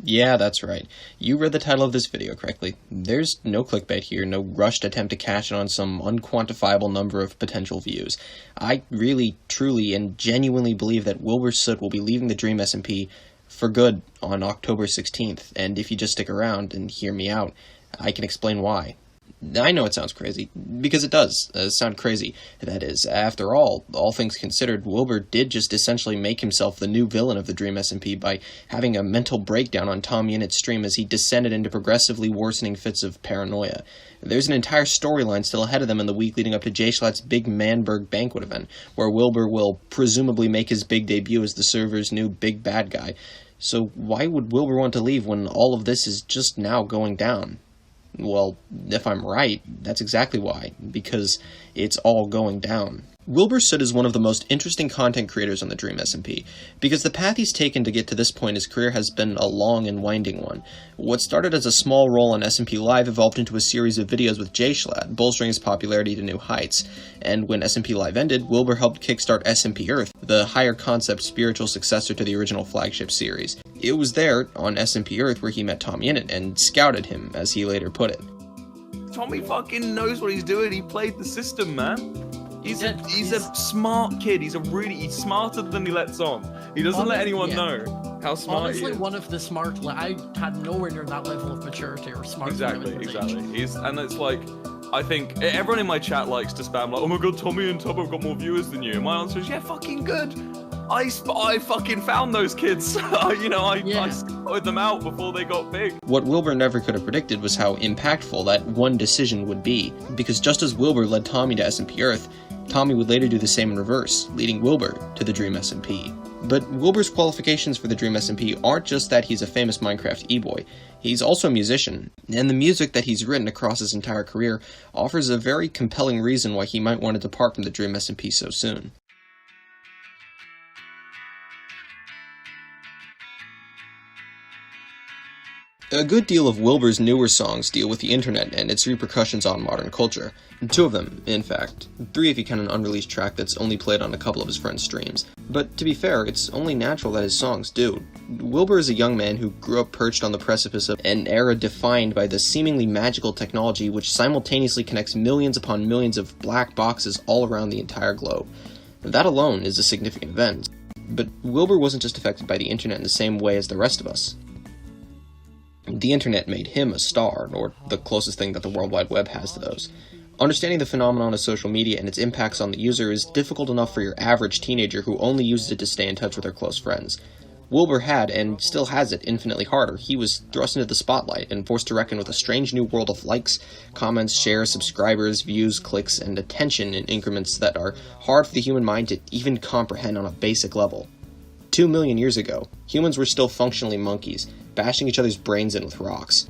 Yeah, that's right. You read the title of this video correctly. There's no clickbait here, no rushed attempt to cash in on some unquantifiable number of potential views. I really, truly, and genuinely believe that Wilbur Soot will be leaving the Dream SMP for good on October 16th, and if you just stick around and hear me out, I can explain why. I know it sounds crazy, because it does sound crazy. That is, after all things considered, Wilbur did just essentially make himself the new villain of the Dream SMP by having a mental breakdown on Tommy Innit's stream as he descended into progressively worsening fits of paranoia. There's an entire storyline still ahead of them in the week leading up to Jay Schlatt's big Manberg banquet event, where Wilbur will presumably make his big debut as the server's new big bad guy. So why would Wilbur want to leave when all of this is just now going down? Well, if I'm right, that's exactly why, because it's all going down. Wilbur Soot is one of the most interesting content creators on the Dream SMP, because the path he's taken to get to this point in his career has been a long and winding one. What started as a small role on SMP Live evolved into a series of videos with Jay Schlatt, bolstering his popularity to new heights, and when SMP Live ended, Wilbur helped kickstart SMP Earth, the higher concept spiritual successor to the original flagship series. It was there, on SMP Earth, where he met Tommy Innit and scouted him, as he later put it. Tommy fucking knows what he's doing. He played the system, man. He's a smart kid. He's smarter than he lets on. He doesn't let anyone know how smart he is. Honestly, one of the smart. I had nowhere near that level of maturity or smart. Exactly. And it's like, I think everyone in my chat likes to spam like, oh my god, Tommy and Tub have got more viewers than you. And my answer is, yeah, fucking good. I fucking found those kids. I spotted them out before they got big. What Wilbur never could have predicted was how impactful that one decision would be, because just as Wilbur led Tommy to SMP Earth, Tommy would later do the same in reverse, leading Wilbur to the Dream SMP. But Wilbur's qualifications for the Dream SMP aren't just that he's a famous Minecraft e-boy, he's also a musician, and the music that he's written across his entire career offers a very compelling reason why he might want to depart from the Dream SMP so soon. A good deal of Wilbur's newer songs deal with the internet and its repercussions on modern culture. 2 of them, in fact. 3 if you count an unreleased track that's only played on a couple of his friends' streams. But to be fair, it's only natural that his songs do. Wilbur is a young man who grew up perched on the precipice of an era defined by the seemingly magical technology which simultaneously connects millions upon millions of black boxes all around the entire globe. That alone is a significant event. But Wilbur wasn't just affected by the internet in the same way as the rest of us. The internet made him a star, or the closest thing that the World Wide Web has to those. Understanding the phenomenon of social media and its impacts on the user is difficult enough for your average teenager who only uses it to stay in touch with their close friends. Wilbur had, and still has it, infinitely harder. He was thrust into the spotlight and forced to reckon with a strange new world of likes, comments, shares, subscribers, views, clicks, and attention in increments that are hard for the human mind to even comprehend on a basic level. 2 million years ago, humans were still functionally monkeys, bashing each other's brains in with rocks.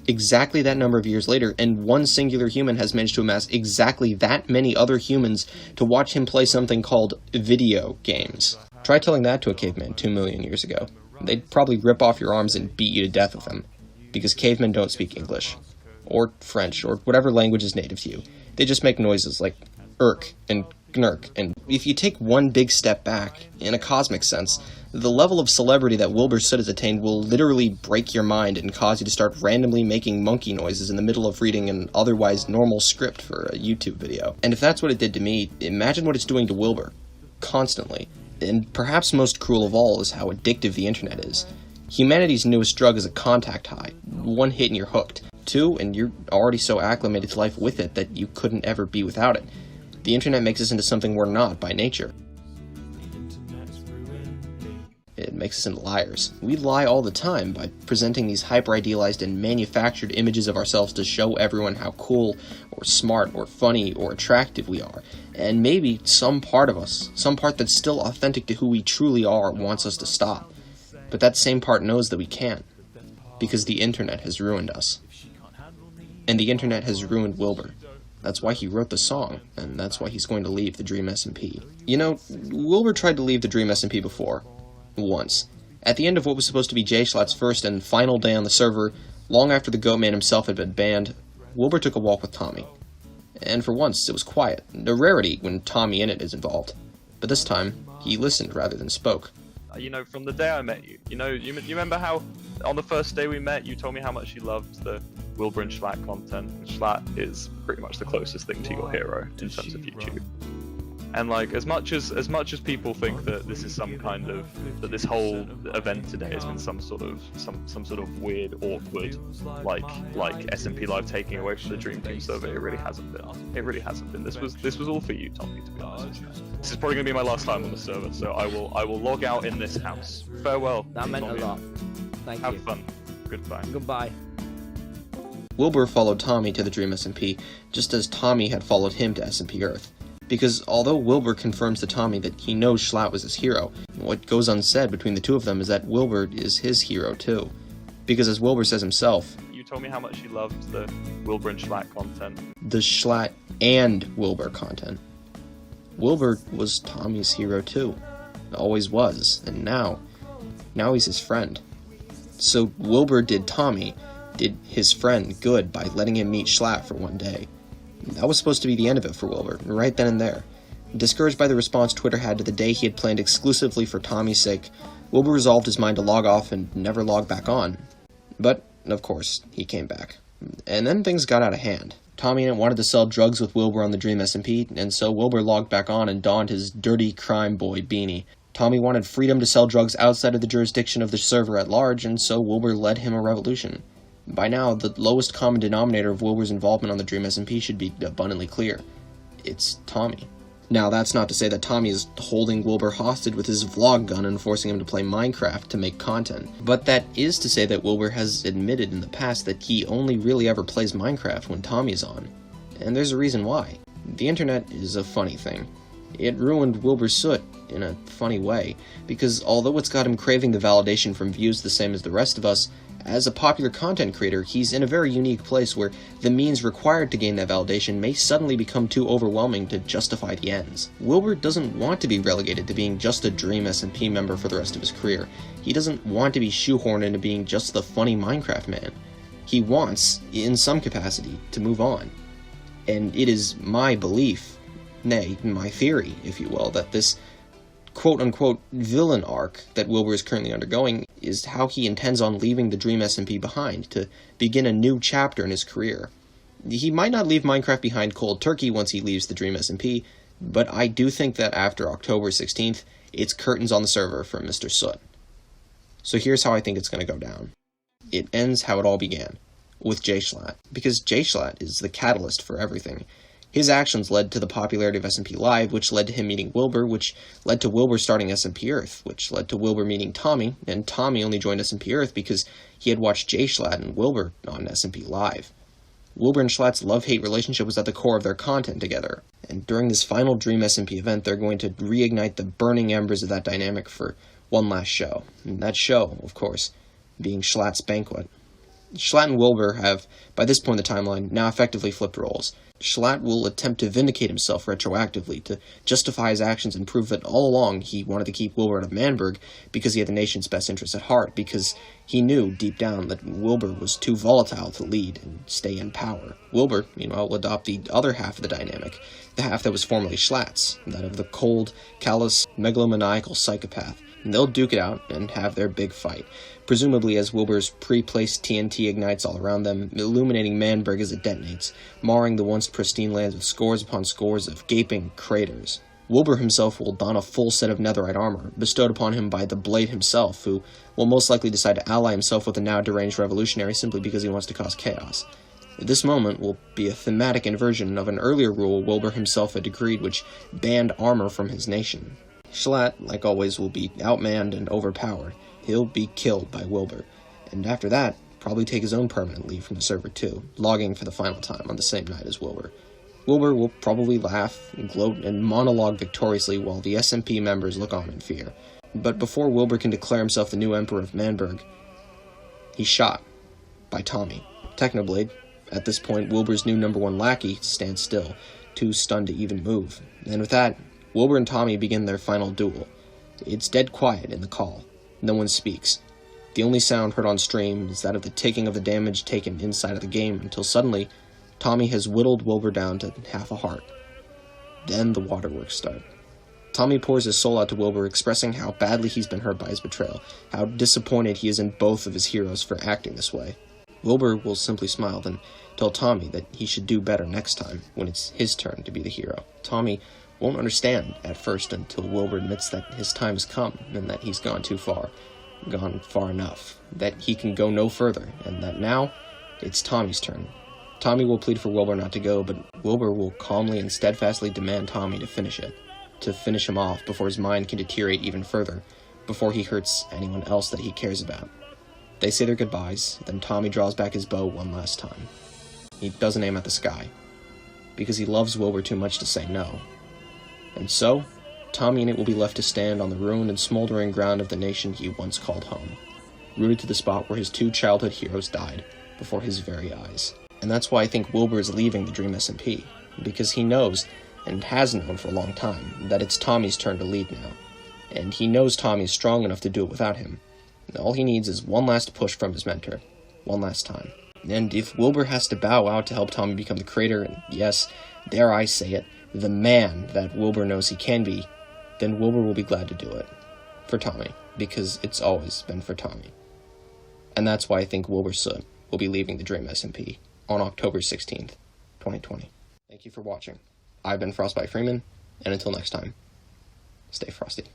Exactly that number of years later, and one singular human has managed to amass exactly that many other humans to watch him play something called video games. Try telling that to a caveman 2 million years ago. They'd probably rip off your arms and beat you to death with them, because cavemen don't speak English, or French, or whatever language is native to you. They just make noises like irk and gnurk, and if you take one big step back, in a cosmic sense, the level of celebrity that Wilbur Soot has attained will literally break your mind and cause you to start randomly making monkey noises in the middle of reading an otherwise normal script for a YouTube video. And if that's what it did to me, imagine what it's doing to Wilbur. Constantly. And perhaps most cruel of all is how addictive the internet is. Humanity's newest drug is a contact high. 1 hit and you're hooked. 2, and you're already so acclimated to life with it that you couldn't ever be without it. The internet makes us into something we're not by nature. It makes us into liars. We lie all the time by presenting these hyper-idealized and manufactured images of ourselves to show everyone how cool, or smart, or funny, or attractive we are. And maybe some part of us, some part that's still authentic to who we truly are, wants us to stop. But that same part knows that we can't. Because the internet has ruined us. And the internet has ruined Wilbur. That's why he wrote the song, and that's why he's going to leave the Dream SMP. You know, Wilbur tried to leave the Dream SMP before. Once. At the end of what was supposed to be Jay Schlatt's first and final day on the server, long after the Goatman himself had been banned, Wilbur took a walk with Tommy. And for once, it was quiet, a rarity when Tommy Innit is involved. But this time, he listened rather than spoke. you know, from the day I met you, you remember how on the first day we met, you told me how much you loved the Wilbur and Schlatt content. Schlatt is pretty much the closest thing to your hero in terms of YouTube. And like, as much as people think that this is some kind of, that this whole event today has been some sort of weird, awkward, like SMP Live taking away from the Dream Team server, it really hasn't been. It really hasn't been. This was all for you, Tommy, to be honest. This is probably gonna be my last time on the server, so I will log out in this house. Farewell. That meant Tommy. a lot. Thank Have you. fun. Goodbye. Goodbye. Wilbur followed Tommy to the Dream SMP, just as Tommy had followed him to SMP Earth. Because although Wilbur confirms to Tommy that he knows Schlatt was his hero, what goes unsaid between the two of them is that Wilbur is his hero too. Because as Wilbur says himself, You told me how much you loved the Wilbur and Schlatt content. the Schlatt and Wilbur content. Wilbur was Tommy's hero too. Always was, and now he's his friend. So Wilbur did his friend good by letting him meet Schlatt for one day. That was supposed to be the end of it for Wilbur, right then and there. Discouraged by the response Twitter had to the day he had planned exclusively for Tommy's sake, Wilbur resolved his mind to log off and never log back on. But, of course, he came back. And then things got out of hand. Tommy wanted to sell drugs with Wilbur on the Dream SMP, and so Wilbur logged back on and donned his dirty crime boy beanie. Tommy wanted freedom to sell drugs outside of the jurisdiction of the server at large, and so Wilbur led him a revolution. By now, the lowest common denominator of Wilbur's involvement on the Dream SMP should be abundantly clear. It's Tommy. Now, that's not to say that Tommy is holding Wilbur hostage with his vlog gun and forcing him to play Minecraft to make content. But that is to say that Wilbur has admitted in the past that he only really ever plays Minecraft when Tommy is on. And there's a reason why. The internet is a funny thing. It ruined Wilbur Soot in a funny way, because although it's got him craving the validation from views the same as the rest of us, as a popular content creator, he's in a very unique place where the means required to gain that validation may suddenly become too overwhelming to justify the ends. Wilbur doesn't want to be relegated to being just a Dream SMP member for the rest of his career. He doesn't want to be shoehorned into being just the funny Minecraft man. He wants, in some capacity, to move on. And it is my belief, nay, my theory, if you will, that this quote-unquote villain arc that Wilbur is currently undergoing is how he intends on leaving the Dream SMP behind to begin a new chapter in his career. He might not leave Minecraft behind cold turkey once he leaves the Dream SMP, but I do think that after October 16th, it's curtains on the server for Mr. Soot. So here's how I think it's going to go down. It ends how it all began, with Jay Schlatt, because Jay Schlatt is the catalyst for everything. His actions led to the popularity of SMP Live, which led to him meeting Wilbur, which led to Wilbur starting SMP Earth, which led to Wilbur meeting Tommy, and Tommy only joined SMP Earth because he had watched Jay Schlatt and Wilbur on SMP Live. Wilbur and Schlatt's love-hate relationship was at the core of their content together, and during this final Dream SMP event, they're going to reignite the burning embers of that dynamic for one last show. And that show, of course, being Schlatt's Banquet. Schlatt and Wilbur have, by this point in the timeline, now effectively flipped roles. Schlatt will attempt to vindicate himself retroactively, to justify his actions and prove that all along he wanted to keep Wilbur out of Manberg because he had the nation's best interests at heart, because he knew, deep down, that Wilbur was too volatile to lead and stay in power. Wilbur, meanwhile, will adopt the other half of the dynamic, the half that was formerly Schlatt's, that of the cold, callous, megalomaniacal psychopath. And they'll duke it out and have their big fight, presumably as Wilbur's pre-placed TNT ignites all around them, illuminating Manberg as it detonates, marring the once pristine lands with scores upon scores of gaping craters. Wilbur himself will don a full set of netherite armor, bestowed upon him by the Blade himself, who will most likely decide to ally himself with the now deranged revolutionary simply because he wants to cause chaos. This moment will be a thematic inversion of an earlier rule Wilbur himself had decreed, which banned armor from his nation. Schlatt, like always, will be outmanned and overpowered. He'll be killed by Wilbur, and after that, probably take his own permanent leave from the server too, logging for the final time on the same night as Wilbur. Wilbur will probably laugh and gloat and monologue victoriously while the SMP members look on in fear. But before Wilbur can declare himself the new emperor of Manberg, he's shot by Tommy. Technoblade, at this point Wilbur's new #1 lackey, stands still, too stunned to even move. And with that, Wilbur and Tommy begin their final duel. It's dead quiet in the call. No one speaks. The only sound heard on stream is that of the ticking of the damage taken inside of the game, until suddenly, Tommy has whittled Wilbur down to half a heart. Then the waterworks start. Tommy pours his soul out to Wilbur, expressing how badly he's been hurt by his betrayal, how disappointed he is in both of his heroes for acting this way. Wilbur will simply smile, then tell Tommy that he should do better next time, when it's his turn to be the hero. Tommy won't understand at first until Wilbur admits that his time has come, and that he's gone too far, gone far enough, that he can go no further, and that now it's Tommy's turn. Tommy will plead for Wilbur not to go, but Wilbur will calmly and steadfastly demand Tommy to finish it, to finish him off before his mind can deteriorate even further, before he hurts anyone else that he cares about. They say their goodbyes, then Tommy draws back his bow one last time. He doesn't aim at the sky, because he loves Wilbur too much to say no. And so, Tommy and it will be left to stand on the ruined and smoldering ground of the nation he once called home, rooted to the spot where his two childhood heroes died before his very eyes. And that's why I think Wilbur is leaving the Dream SMP, because he knows, and has known for a long time, that it's Tommy's turn to lead now. And he knows Tommy is strong enough to do it without him. And all he needs is one last push from his mentor, one last time. And if Wilbur has to bow out to help Tommy become the creator, and yes, dare I say it, the man that Wilbur knows he can be, then Wilbur will be glad to do it. For Tommy, because it's always been for Tommy. And that's why I think Wilbur Soot will be leaving the Dream SMP on October 16th, 2020. Thank you for watching. I've been Frostbyte Freeman, and until next time, stay frosty.